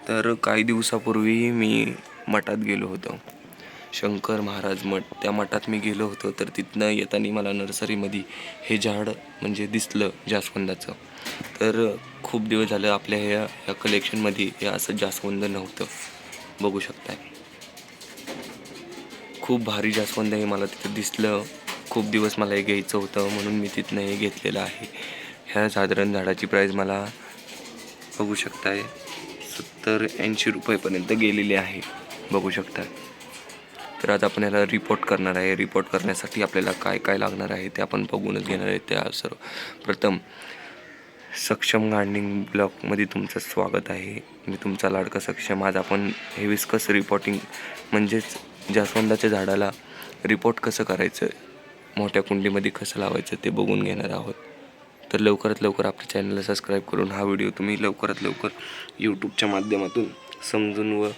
तर काही दिवसापूर्वी मी मठात गेलो होतो, शंकर महाराज मठ. त्या मठात मी गेलो होतो, तर तिथनं येताना मला नर्सरीमध्ये हे झाड म्हणजे दिसलं जास्वंदाचं. तर खूप दिवस झालं आपल्या ह्या कलेक्शनमध्ये हे असं जास्वंद नव्हतं, बघू शकताय. खूप भारी जास्वंद हे मला तिथं दिसलं. खूप दिवस मला हे घ्यायचं होतं, म्हणून मी तिथनं हे घेतलेलं आहे. ह्या साधारण झाडाची प्राईस मला बघू शकताय 70-80 रुपयेपर्यंत गेलेली आहे, बघू शकताय. तर आज आपण याला रिपोर्ट करणार आहे. रिपोर्ट करण्यासाठी आपल्याला काय काय लागणार आहे ते आपण बघूनच घेणार आहे. त्या सर्वप्रथम सक्षम गार्डनिंग ब्लॉगमध्ये तुमचं स्वागत आहे. मी तुमचा लाडका सक्षम. आज आपण हिबिस्कस रिपोर्टिंग म्हणजेच जास्वंदाच्या झाडाला रिपोर्ट कसं करायचं, मोठ्या कुंडीमध्ये कसं लावायचं ते बघून घेणार आहोत. तर लवकरात लवकर आपल्या चॅनलला सबस्क्राईब करून हा व्हिडिओ तुम्ही लवकरात लवकर यूट्यूबच्या माध्यमातून समजून व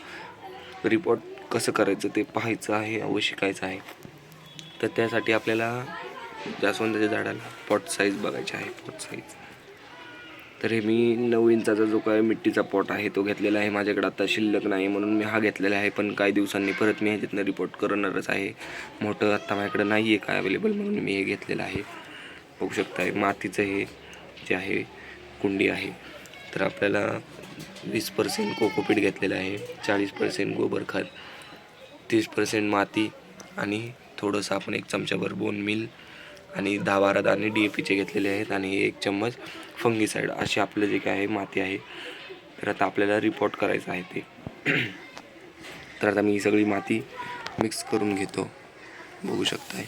रिपोर्ट कसं करायचं ते पाहायचं आहे व शिकायचं आहे. तर त्यासाठी आपल्याला जास्वंदाच्या झाडाला पॉट साईज बघायची आहे. पॉट साईज तर हे मी 9 इंचाचा जो काय मिट्टीचा पॉट आहे तो घेतलेला आहे. माझ्याकडे आता शिल्लक नाही म्हणून मी हा घेतलेला आहे, पण काही दिवसांनी परत मी ह्याच्यातनं रिपोर्ट करणारच आहे. मोठं आत्ता माझ्याकडे नाही आहे काय अवेलेबल, म्हणून मी हे घेतलेलं आहे. बघू शकता मातीचं हे जे आहे कुंडी आहे. तर आपल्याला 20% कोकोपीट घेतलेलं आहे, 40% गोबर खत, 30% माती आणि थोडंसं आपण 1 चमचाभर बोन मिल आणि 10-12 दाणे DAPचे घेतलेले आहेत आणि 1 चम्मच फंगीसाईड अशी आपलं जे काय आहे माती आहे. तर आता आपल्याला रिपोर्ट करायचं आहे ते. तर आता मी ही सगळी माती मिक्स करून घेतो, बघू शकताय.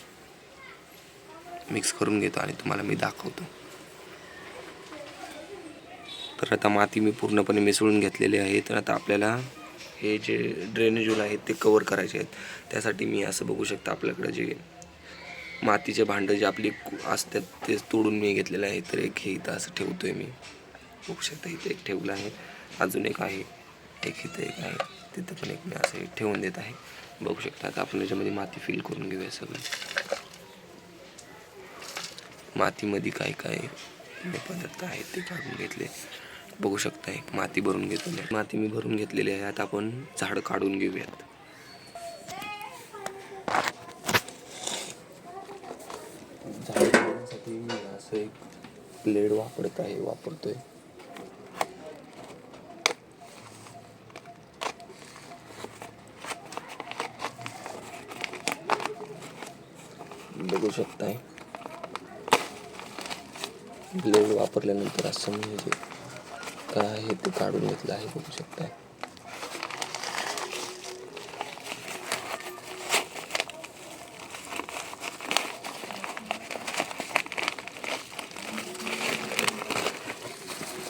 मिक्स करून घेतो आणि तुम्हाला मी दाखवतो. तर आता माती मी पूर्णपणे मिसळून घेतलेली आहे. तर आता आपल्याला हे जे ड्रेनेज होल आहेत ते कवर करायचे आहेत. त्यासाठी मी असं बघू शकता आपल्याकडे जे मातीचे भांडं जे आपली असतात ते तोडून मी घेतलेलं आहे. तर एक हे इथं असं ठेवतोय मी, बघू शकता. इथे एक ठेवलं आहे, अजून एक आहे, एक इथं एक आहे, तिथं पण एक मी असं ठेवून देत आहे, बघू शकता. आता आपण याच्यामध्ये माती फिल करून घेऊया सगळं. मातीमध्ये काय काय पदार्थ आहेत ते काढून घेतले, बघू शकताय. माती भरून घेतलेली आहे, माती मी भरून घेतलेली आहे. आता आपण झाड काढून घेऊयात. झाड काढण्यासाठी मी असं एक ब्लेड वापरतोय. बघू शकताय, ब्लेड वापरल्यानंतर असं मी जे काय आहे ते काढून घेतलं आहे, बघू शकताय.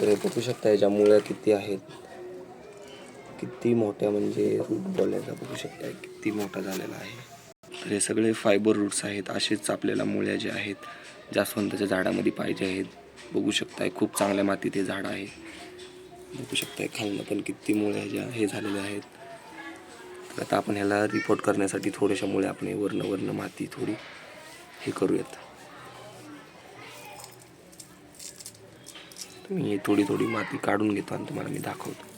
तर हे बघू शकता याच्या मुळ्या किती आहेत, किती मोठ्या, म्हणजे रूट बॉलला बघू शकताय किती मोठा झालेला आहे. तर हे सगळे फायबर रूट्स आहेत. असेच आपल्याला मुळ्या जे आहेत जास्वंदाच्या झाडामध्ये पाहिजे आहेत. बघू शकताय खूप चांगल्या मातीत हे झाड आहे. बघू शकताय खालनं पण किती मुळ्या ज्या हे झालेल्या आहेत. तर आता आपण ह्याला रिपोर्ट करण्यासाठी थोड्याशा मुळ्या आपण वरनं माती थोडी हे करूयात. मी थोडी माती काढून घेतो आणि तुम्हाला मी दाखवतो.